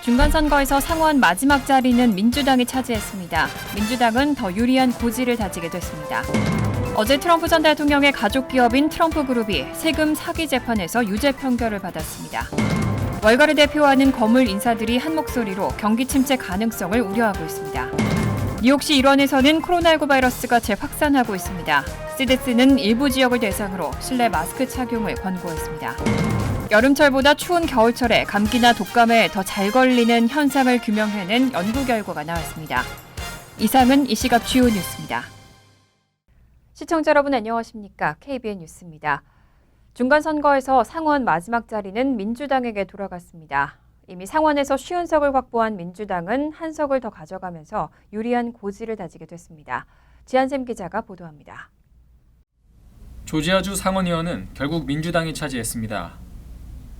중간선거에서 상원 마지막 자리는 민주당이 차지했습니다. 민주당은 더 유리한 고지를 다지게 됐습니다. 어제 트럼프 전 대통령의 가족 기업인 트럼프 그룹이 세금 사기 재판에서 유죄 판결을 받았습니다. 월가를 대표하는 거물 인사들이 한 목소리로 경기 침체 가능성을 우려하고 있습니다. 뉴욕시 일원에서는 코로나19 바이러스가 재확산하고 있습니다. CDC는 일부 지역을 대상으로 실내 마스크 착용을 권고했습니다. 여름철보다 추운 겨울철에 감기나 독감에 더 잘 걸리는 현상을 규명해낸 연구 결과가 나왔습니다. 이상은 이 시각 주요 뉴스입니다. 시청자 여러분 안녕하십니까? KBN 뉴스입니다. 중간선거에서 상원 마지막 자리는 민주당에게 돌아갔습니다. 이미 상원에서 50석을 확보한 민주당은 한 석을 더 가져가면서 유리한 고지를 다지게 됐습니다. 지한샘 기자가 보도합니다. 조지아주 상원의원은 결국 민주당이 차지했습니다.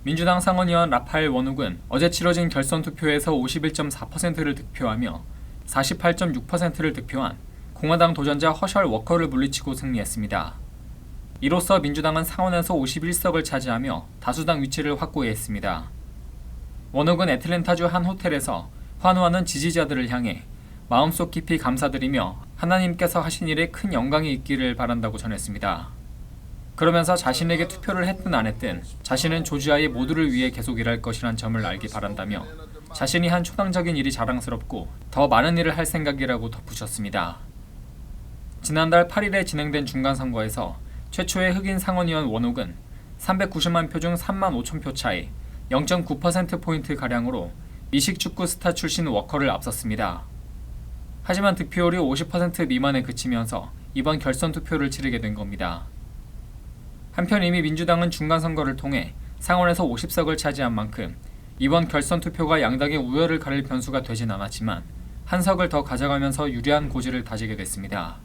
민주당 상원의원 라파엘 원욱은 어제 치러진 결선 투표에서 51.4%를 득표하며 48.6%를 득표한 공화당 도전자 허셜 워커를 물리치고 승리했습니다. 이로써 민주당은 상원에서 51석을 차지하며 다수당 위치를 확고히 했습니다. 원욱은 애틀랜타주 한 호텔에서 환호하는 지지자들을 향해 마음속 깊이 감사드리며 하나님께서 하신 일에 큰 영광이 있기를 바란다고 전했습니다. 그러면서 자신에게 투표를 했든 안 했든 자신은 조지아의 모두를 위해 계속 일할 것이란 점을 알기 바란다며 자신이 한 초당적인 일이 자랑스럽고 더 많은 일을 할 생각이라고 덧붙였습니다. 지난달 8일에 진행된 중간선거에서 최초의 흑인 상원의원 원욱은 390만 표 중 3만 5천 표 차이 0.9%포인트가량으로 미식축구 스타 출신 워커를 앞섰습니다. 하지만 득표율이 50% 미만에 그치면서 이번 결선 투표를 치르게 된 겁니다. 한편 이미 민주당은 중간선거를 통해 상원에서 50석을 차지한 만큼 이번 결선 투표가 양당의 우열을 가릴 변수가 되진 않았지만 한 석을 더 가져가면서 유리한 고지를 다지게 됐습니다.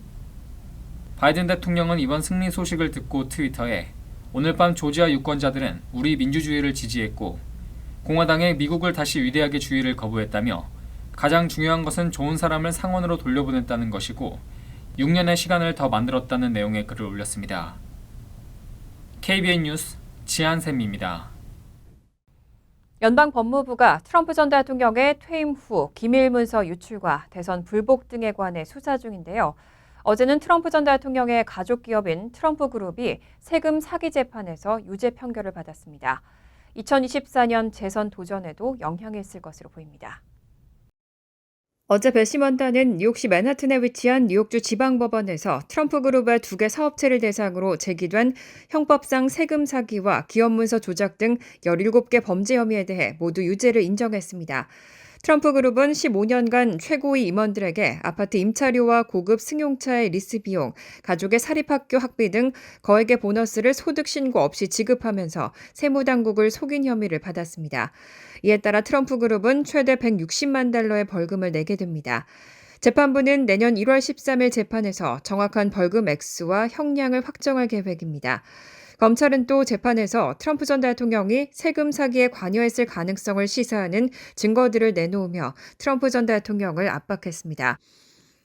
바이든 대통령은 이번 승리 소식을 듣고 트위터에 오늘 밤 조지아 유권자들은 우리 민주주의를 지지했고 공화당의 미국을 다시 위대하게 주의를 거부했다며 가장 중요한 것은 좋은 사람을 상원으로 돌려보냈다는 것이고 6년의 시간을 더 만들었다는 내용의 글을 올렸습니다. KBN 뉴스 지한샘입니다. 연방법무부가 트럼프 전 대통령의 퇴임 후 기밀 문서 유출과 대선 불복 등에 관해 수사 중인데요. 어제는 트럼프 전 대통령의 가족 기업인 트럼프 그룹이 세금 사기 재판에서 유죄 판결을 받았습니다. 2024년 재선 도전에도 영향이 있을 것으로 보입니다. 어제 배심원단은 뉴욕시 맨하튼에 위치한 뉴욕주 지방법원에서 트럼프 그룹의 2개 사업체를 대상으로 제기된 형법상 세금 사기와 기업문서 조작 등 17개 범죄 혐의에 대해 모두 유죄를 인정했습니다. 트럼프 그룹은 15년간 최고위 임원들에게 아파트 임차료와 고급 승용차의 리스 비용, 가족의 사립학교 학비 등 거액의 보너스를 소득 신고 없이 지급하면서 세무당국을 속인 혐의를 받았습니다. 이에 따라 트럼프 그룹은 최대 160만 달러의 벌금을 내게 됩니다. 재판부는 내년 1월 13일 재판에서 정확한 벌금 액수와 형량을 확정할 계획입니다. 검찰은 또 재판에서 트럼프 전 대통령이 세금 사기에 관여했을 가능성을 시사하는 증거들을 내놓으며 트럼프 전 대통령을 압박했습니다.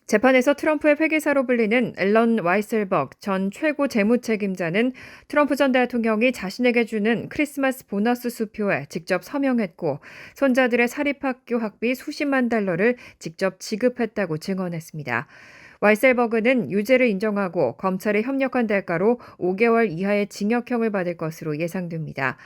재판에서 트럼프의 회계사로 불리는 앨런 와이셀버그 전 최고 재무책임자는 트럼프 전 대통령이 자신에게 주는 크리스마스 보너스 수표에 직접 서명했고 손자들의 사립학교 학비 수십만 달러를 직접 지급했다고 증언했습니다. 와이셀버그는 유죄를 인정하고 검찰에 협력한 대가로 5개월 이하의 징역형을 받을 것으로 예상됩니다.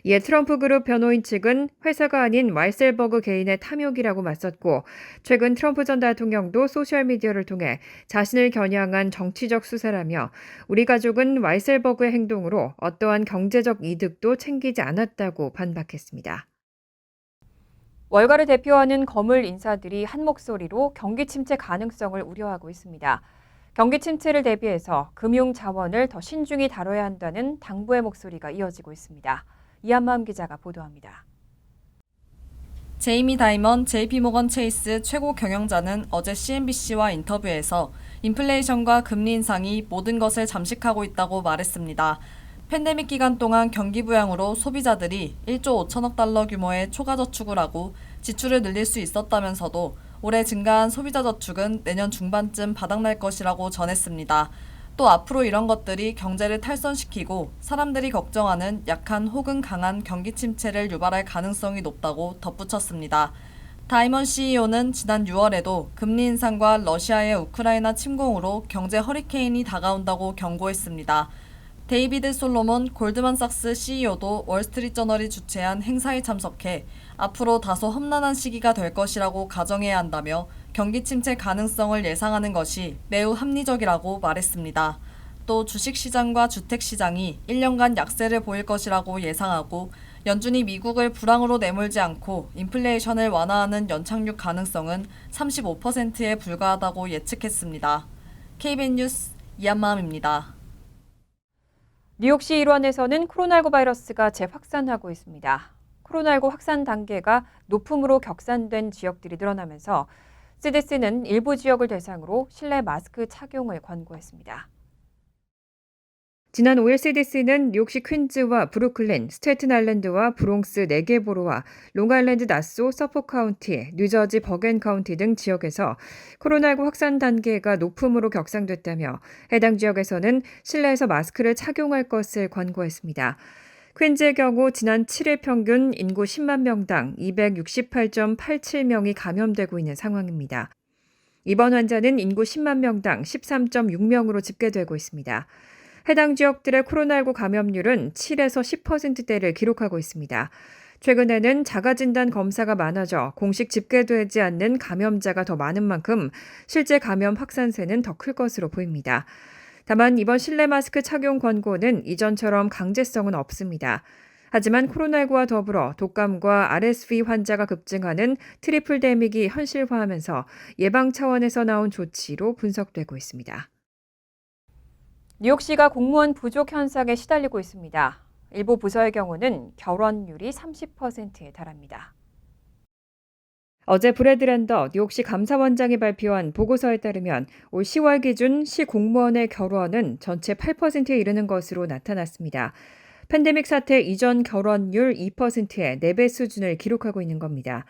이에 트럼프 그룹 변호인 측은 회사가 아닌 와이셀버그 개인의 탐욕이라고 맞섰고 최근 트럼프 전 대통령도 소셜미디어를 통해 자신을 겨냥한 정치적 수사라며 우리 가족은 와이셀버그의 행동으로 어떠한 경제적 이득도 챙기지 않았다고 반박했습니다. 월가를 대표하는 거물 인사들이 한 목소리로 경기 침체 가능성을 우려하고 있습니다. 경기 침체를 대비해서 금융 자원을 더 신중히 다뤄야 한다는 당부의 목소리가 이어지고 있습니다. 이한마음 기자가 보도합니다. 제이미 다이먼 JP모건 체이스 최고 경영자는 어제 CNBC와 인터뷰에서 인플레이션과 금리 인상이 모든 것을 잠식하고 있다고 말했습니다. 팬데믹 기간 동안 경기 부양으로 소비자들이 1조 5천억 달러 규모의 초과 저축을 하고 지출을 늘릴 수 있었다면서도 올해 증가한 소비자 저축은 내년 중반쯤 바닥날 것이라고 전했습니다. 또 앞으로 이런 것들이 경제를 탈선시키고 사람들이 걱정하는 약한 혹은 강한 경기 침체를 유발할 가능성이 높다고 덧붙였습니다. 다이먼 CEO는 지난 6월에도 금리 인상과 러시아의 우크라이나 침공으로 경제 허리케인이 다가온다고 경고했습니다. 데이비드 솔로몬 골드만삭스 CEO도 월스트리트저널이 주최한 행사에 참석해 앞으로 다소 험난한 시기가 될 것이라고 가정해야 한다며 경기 침체 가능성을 예상하는 것이 매우 합리적이라고 말했습니다. 또 주식시장과 주택시장이 1년간 약세를 보일 것이라고 예상하고 연준이 미국을 불황으로 내몰지 않고 인플레이션을 완화하는 연착륙 가능성은 35%에 불과하다고 예측했습니다. KBS 뉴스 이한마음입니다. 뉴욕시 일원에서는 코로나19 바이러스가 재확산하고 있습니다. 코로나19 확산 단계가 높음으로 격산된 지역들이 늘어나면서 CDC는 일부 지역을 대상으로 실내 마스크 착용을 권고했습니다. 지난 5일 CDC는 뉴욕시 퀸즈와 브루클린, 스테튼 아일랜드와 브롱스 4개 보로와 롱아일랜드 나소, 서포 카운티, 뉴저지 버겐 카운티 등 지역에서 코로나19 확산 단계가 높음으로 격상됐다며 해당 지역에서는 실내에서 마스크를 착용할 것을 권고했습니다. 퀸즈의 경우 지난 7일 평균 인구 10만 명당 268.87명이 감염되고 있는 상황입니다. 이번 환자는 인구 10만 명당 13.6명으로 집계되고 있습니다. 해당 지역들의 코로나19 감염률은 7에서 10%대를 기록하고 있습니다. 최근에는 자가진단 검사가 많아져 공식 집계되지 않는 감염자가 더 많은 만큼 실제 감염 확산세는 더 클 것으로 보입니다. 다만 이번 실내 마스크 착용 권고는 이전처럼 강제성은 없습니다. 하지만 코로나19와 더불어 독감과 RSV 환자가 급증하는 트리플 데믹이 현실화하면서 예방 차원에서 나온 조치로 분석되고 있습니다. 뉴욕시가 공무원 부족 현상에 시달리고 있습니다. 일부 부서의 경우는 결원율이 30%에 달합니다. 어제 브래드 랜더 뉴욕시 감사원장이 발표한 보고서에 따르면 올 10월 기준 시 공무원의 결원은 전체 8%에 이르는 것으로 나타났습니다. 팬데믹 사태 이전 결원율 2%의 4배 수준을 기록하고 있는 겁니다.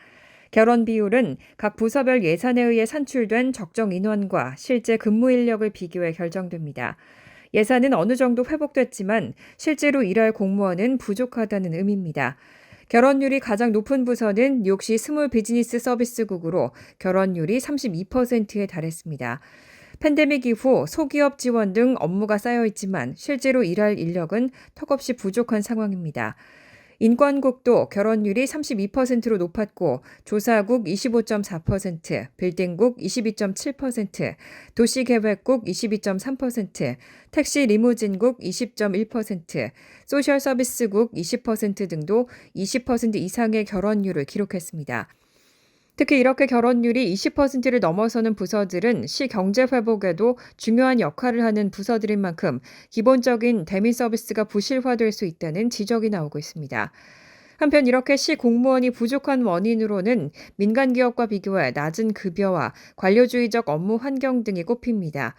결원 비율은 각 부서별 예산에 의해 산출된 적정 인원과 실제 근무 인력을 비교해 결정됩니다. 예산은 어느 정도 회복됐지만 실제로 일할 공무원은 부족하다는 의미입니다. 결원율이 가장 높은 부서는 뉴욕시 스몰 비즈니스 서비스국으로 결원율이 32%에 달했습니다. 팬데믹 이후 소기업 지원 등 업무가 쌓여 있지만 실제로 일할 인력은 턱없이 부족한 상황입니다. 인권국도 결원율이 32%로 높았고 조사국 25.4%, 빌딩국 22.7%, 도시계획국 22.3%, 택시 리무진국 20.1%, 소셜서비스국 20% 등도 20% 이상의 결원율을 기록했습니다. 특히 이렇게 결원율이 20%를 넘어서는 부서들은 시 경제 회복에도 중요한 역할을 하는 부서들인 만큼 기본적인 대민 서비스가 부실화될 수 있다는 지적이 나오고 있습니다. 한편 이렇게 시 공무원이 부족한 원인으로는 민간 기업과 비교해 낮은 급여와 관료주의적 업무 환경 등이 꼽힙니다.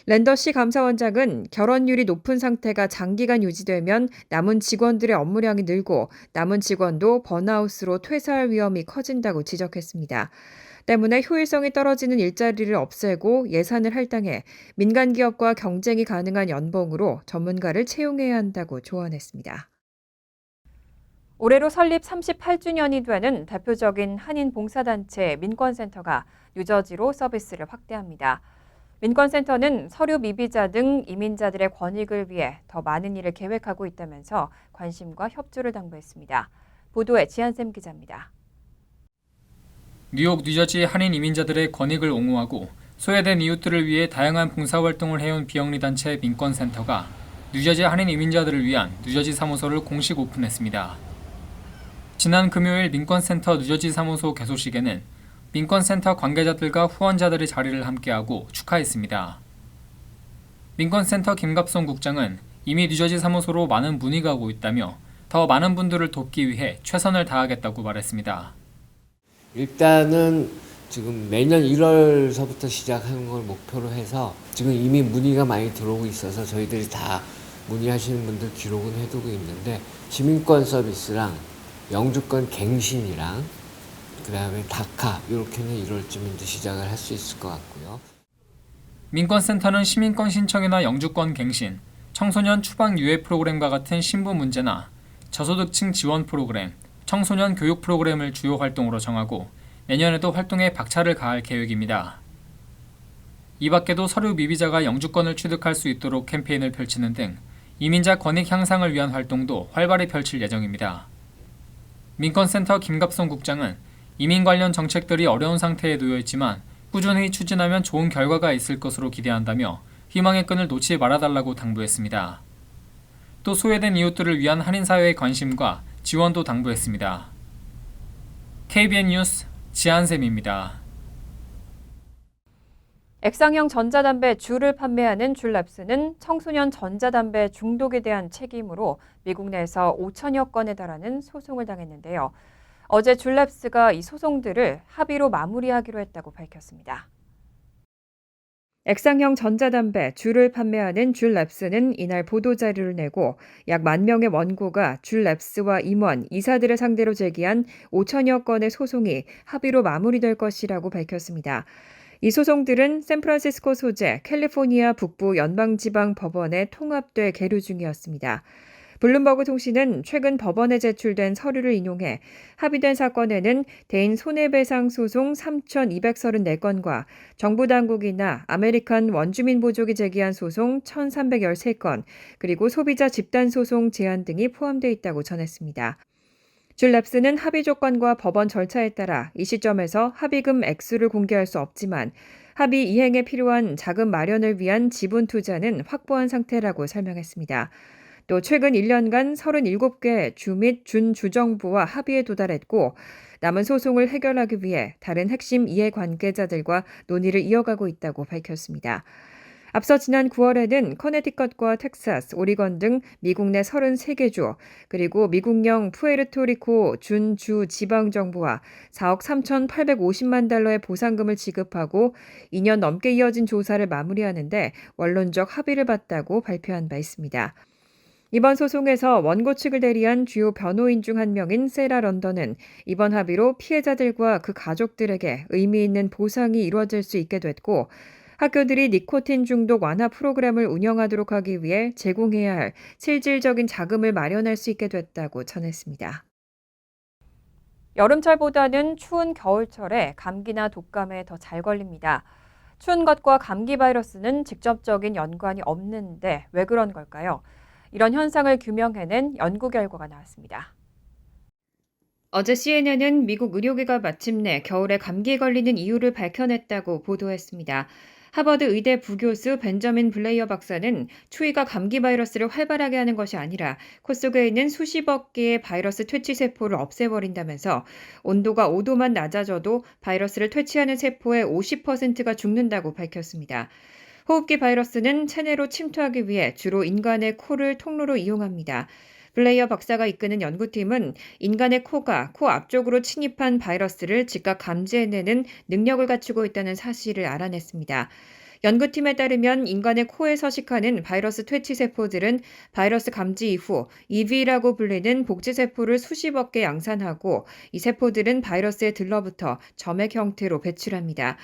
랜더시 감사원장은 결원율이 높은 상태가 장기간 유지되면 남은 직원들의 업무량이 늘고 남은 직원도 번아웃으로 퇴사할 위험이 커진다고 지적했습니다. 때문에 효율성이 떨어지는 일자리를 없애고 예산을 할당해 민간 기업과 경쟁이 가능한 연봉으로 전문가를 채용해야 한다고 조언했습니다. 올해로 설립 38주년이 되는 대표적인 한인 봉사단체 민권센터가 뉴저지로 서비스를 확대합니다. 민권센터는 서류 미비자 등 이민자들의 권익을 위해 더 많은 일을 계획하고 있다면서 관심과 협조를 당부했습니다. 보도에 지한샘 기자입니다. 뉴욕, 뉴저지 한인 이민자들의 권익을 옹호하고 소외된 이웃들을 위해 다양한 봉사활동을 해온 비영리단체 민권센터가 뉴저지 한인 이민자들을 위한 뉴저지 사무소를 공식 오픈했습니다. 지난 금요일 민권센터 뉴저지 사무소 개소식에는 민권센터 관계자들과 후원자들의 자리를 함께하고 축하했습니다. 민권센터 김갑성 국장은 이미 뉴저지 사무소로 많은 문의가 오고 있다며 더 많은 분들을 돕기 위해 최선을 다하겠다고 말했습니다. 일단은 지금 매년 1월서부터 시작하는 걸 목표로 해서 지금 이미 문의가 많이 들어오고 있어서 저희들이 다 문의하시는 분들 기록은 해두고 있는데 시민권 서비스랑 영주권 갱신이랑 그 다음에 다카 이렇게는 1월쯤 이제 시작을 할 수 있을 것 같고요. 민권센터는 시민권 신청이나 영주권 갱신, 청소년 추방 유예 프로그램과 같은 신부 문제나 저소득층 지원 프로그램, 청소년 교육 프로그램을 주요 활동으로 정하고 내년에도 활동에 박차를 가할 계획입니다. 이 밖에도 서류 미비자가 영주권을 취득할 수 있도록 캠페인을 펼치는 등 이민자 권익 향상을 위한 활동도 활발히 펼칠 예정입니다. 민권센터 김갑송 국장은 이민 관련 정책들이 어려운 상태에 놓여 있지만 꾸준히 추진하면 좋은 결과가 있을 것으로 기대한다며 희망의 끈을 놓지 말아달라고 당부했습니다. 또 소외된 이웃들을 위한 한인사회의 관심과 지원도 당부했습니다. KBN 뉴스 지한샘입니다. 액상형 전자담배 주를 판매하는 줄랩스는 청소년 전자담배 중독에 대한 책임으로 미국 내에서 5천여 건에 달하는 소송을 당했는데요. 어제 줄랩스가 이 소송들을 합의로 마무리하기로 했다고 밝혔습니다. 액상형 전자담배 주를 판매하는 줄랩스는 이날 보도자료를 내고 약 10,000명의 원고가 줄랩스와 임원, 이사들을 상대로 제기한 5천여 건의 소송이 합의로 마무리될 것이라고 밝혔습니다. 이 소송들은 샌프란시스코 소재 캘리포니아 북부 연방지방 법원에 통합돼 계류 중이었습니다. 블룸버그 통신은 최근 법원에 제출된 서류를 인용해 합의된 사건에는 대인 손해배상 소송 3,234건과 정부 당국이나 아메리칸 원주민 보족이 제기한 소송 1,313건, 그리고 소비자 집단 소송 제한 등이 포함되어 있다고 전했습니다. 줄랩스는 합의 조건과 법원 절차에 따라 이 시점에서 합의금 액수를 공개할 수 없지만 합의 이행에 필요한 자금 마련을 위한 지분 투자는 확보한 상태라고 설명했습니다. 또 최근 1년간 37개 주 및 준주정부와 합의에 도달했고 남은 소송을 해결하기 위해 다른 핵심 이해관계자들과 논의를 이어가고 있다고 밝혔습니다. 앞서 지난 9월에는 커네티컷과 텍사스, 오리건 등 미국 내 33개 주, 그리고 미국령 푸에르토리코 준주 지방정부와 4억 3,850만 달러의 보상금을 지급하고 2년 넘게 이어진 조사를 마무리하는데 원론적 합의를 봤다고 발표한 바 있습니다. 이번 소송에서 원고 측을 대리한 주요 변호인 중 한 명인 세라 런던은 이번 합의로 피해자들과 그 가족들에게 의미 있는 보상이 이루어질 수 있게 됐고 학교들이 니코틴 중독 완화 프로그램을 운영하도록 하기 위해 제공해야 할 실질적인 자금을 마련할 수 있게 됐다고 전했습니다. 여름철보다는 추운 겨울철에 감기나 독감에 더 잘 걸립니다. 추운 것과 감기 바이러스는 직접적인 연관이 없는데 왜 그런 걸까요? 이런 현상을 규명해낸 연구 결과가 나왔습니다. 어제 CNN은 미국 의료계가 마침내 겨울에 감기에 걸리는 이유를 밝혀냈다고 보도했습니다. 하버드 의대 부교수 벤저민 블레이어 박사는 추위가 감기 바이러스를 활발하게 하는 것이 아니라 코 속에 있는 수십억 개의 바이러스 퇴치 세포를 없애버린다면서 온도가 5도만 낮아져도 바이러스를 퇴치하는 세포의 50%가 죽는다고 밝혔습니다. 호흡기 바이러스는 체내로 침투하기 위해 주로 인간의 코를 통로로 이용합니다. 블레이어 박사가 이끄는 연구팀은 인간의 코가 코 앞쪽으로 침입한 바이러스를 즉각 감지해내는 능력을 갖추고 있다는 사실을 알아냈습니다. 연구팀에 따르면 인간의 코에 서식하는 바이러스 퇴치 세포들은 바이러스 감지 이후 EV라고 불리는 복제세포를 수십억 개 양산하고 이 세포들은 바이러스에 들러붙어 점액 형태로 배출합니다.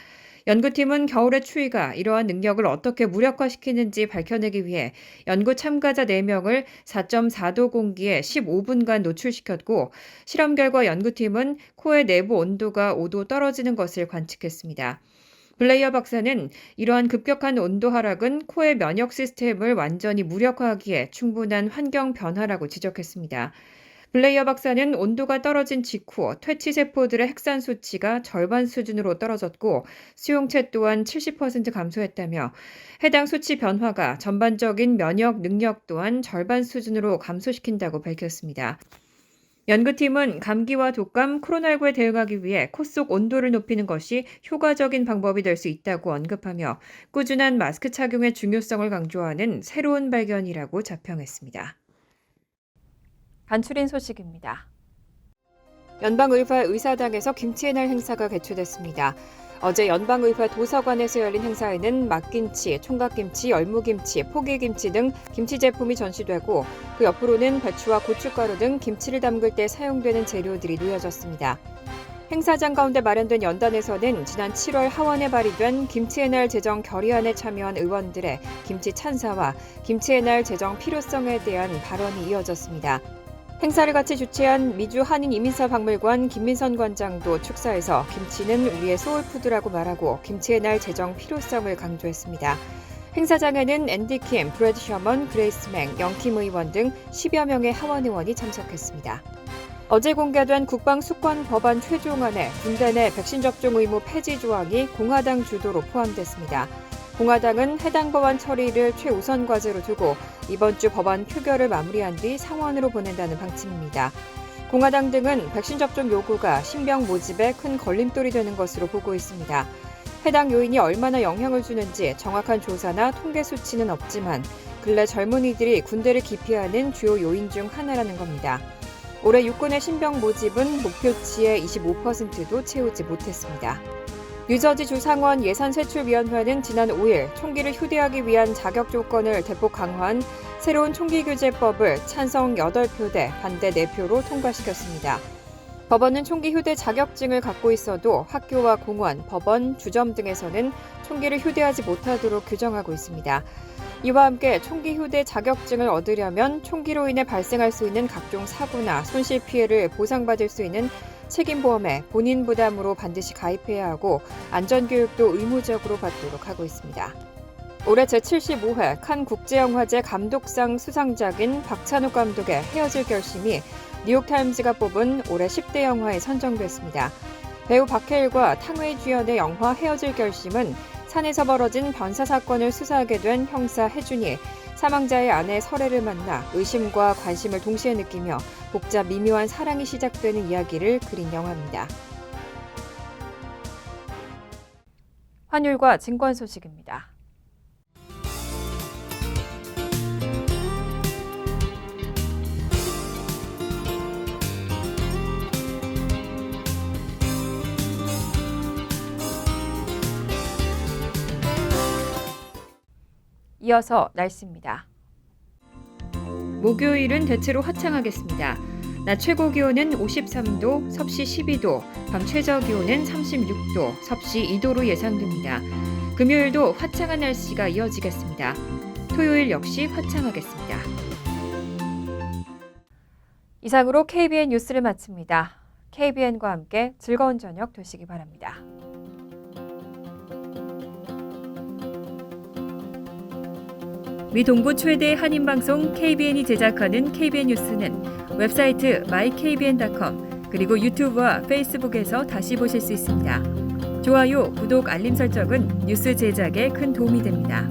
연구팀은 겨울의 추위가 이러한 능력을 어떻게 무력화시키는지 밝혀내기 위해 연구 참가자 4명을 4.4도 공기에 15분간 노출시켰고 실험 결과 연구팀은 코의 내부 온도가 5도 떨어지는 것을 관측했습니다. 블레이어 박사는 이러한 급격한 온도 하락은 코의 면역 시스템을 완전히 무력화하기에 충분한 환경 변화라고 지적했습니다. 블레이어 박사는 온도가 떨어진 직후 퇴치 세포들의 핵산 수치가 절반 수준으로 떨어졌고 수용체 또한 70% 감소했다며 해당 수치 변화가 전반적인 면역 능력 또한 절반 수준으로 감소시킨다고 밝혔습니다. 연구팀은 감기와 독감, 코로나19에 대응하기 위해 코 속 온도를 높이는 것이 효과적인 방법이 될 수 있다고 언급하며 꾸준한 마스크 착용의 중요성을 강조하는 새로운 발견이라고 자평했습니다. 간추린 소식입니다. 연방의회 의사당에서 김치의 날 행사가 개최됐습니다. 어제 연방의회 도서관에서 열린 행사에는 막김치, 총각김치, 열무김치, 포기김치 등 김치 제품이 전시되고 그 옆으로는 배추와 고춧가루 등 김치를 담글 때 사용되는 재료들이 놓여졌습니다. 행사장 가운데 마련된 연단에서는 지난 7월 하원에 발의된 김치의 날 제정 결의안에 참여한 의원들의 김치 찬사와 김치의 날 제정 필요성에 대한 발언이 이어졌습니다. 행사를 같이 주최한 미주 한인이민사박물관 김민선 관장도 축사에서 김치는 우리의 소울푸드라고 말하고 김치의 날 제정 필요성을 강조했습니다. 행사장에는 앤디 킴, 브래드 셔먼, 그레이스 맹, 영킴 의원 등 10여 명의 하원 의원이 참석했습니다. 어제 공개된 국방수권 법안 최종안에 군대 내 백신 접종 의무 폐지 조항이 공화당 주도로 포함됐습니다. 공화당은 해당 법안 처리를 최우선 과제로 두고 이번 주 법안 표결을 마무리한 뒤 상원으로 보낸다는 방침입니다. 공화당 등은 백신 접종 요구가 신병 모집에 큰 걸림돌이 되는 것으로 보고 있습니다. 해당 요인이 얼마나 영향을 주는지 정확한 조사나 통계 수치는 없지만 근래 젊은이들이 군대를 기피하는 주요 요인 중 하나라는 겁니다. 올해 육군의 신병 모집은 목표치의 25%도 채우지 못했습니다. 뉴저지주 상원 예산세출위원회는 지난 5일 총기를 휴대하기 위한 자격 조건을 대폭 강화한 새로운 총기규제법을 찬성 8표 대 반대 4표로 통과시켰습니다. 법원은 총기 휴대 자격증을 갖고 있어도 학교와 공원, 법원, 주점 등에서는 총기를 휴대하지 못하도록 규정하고 있습니다. 이와 함께 총기 휴대 자격증을 얻으려면 총기로 인해 발생할 수 있는 각종 사고나 손실 피해를 보상받을 수 있는 책임보험에 본인 부담으로 반드시 가입해야 하고 안전교육도 의무적으로 받도록 하고 있습니다. 올해 제75회 칸 국제영화제 감독상 수상작인 박찬욱 감독의 헤어질 결심이 뉴욕타임즈가 뽑은 올해 10대 영화에 선정됐습니다. 배우 박해일과 탕웨이 주연의 영화 헤어질 결심은 산에서 벌어진 변사 사건을 수사하게 된 형사 혜준이 사망자의 아내 설애를 만나 의심과 관심을 동시에 느끼며 복잡 미묘한 사랑이 시작되는 이야기를 그린 영화입니다. 환율과 증권 소식입니다. 이어서 날씨입니다. 목요일은 대체로 화창하겠습니다. 낮 최고 기온은 53도, 섭씨 12도, 밤 최저 기온은 36도, 섭씨 2도로 예상됩니다. 금요일도 화창한 날씨가 이어지겠습니다. 토요일 역시 화창하겠습니다. 이상으로 KBN 뉴스를 마칩니다. KBN과 함께 즐거운 저녁 되시기 바랍니다. 미 동부 최대 한인방송 KBN이 제작하는 KBN 뉴스는 웹사이트 mykbn.com 그리고 유튜브와 페이스북에서 다시 보실 수 있습니다. 좋아요, 구독, 알림 설정은 뉴스 제작에 큰 도움이 됩니다.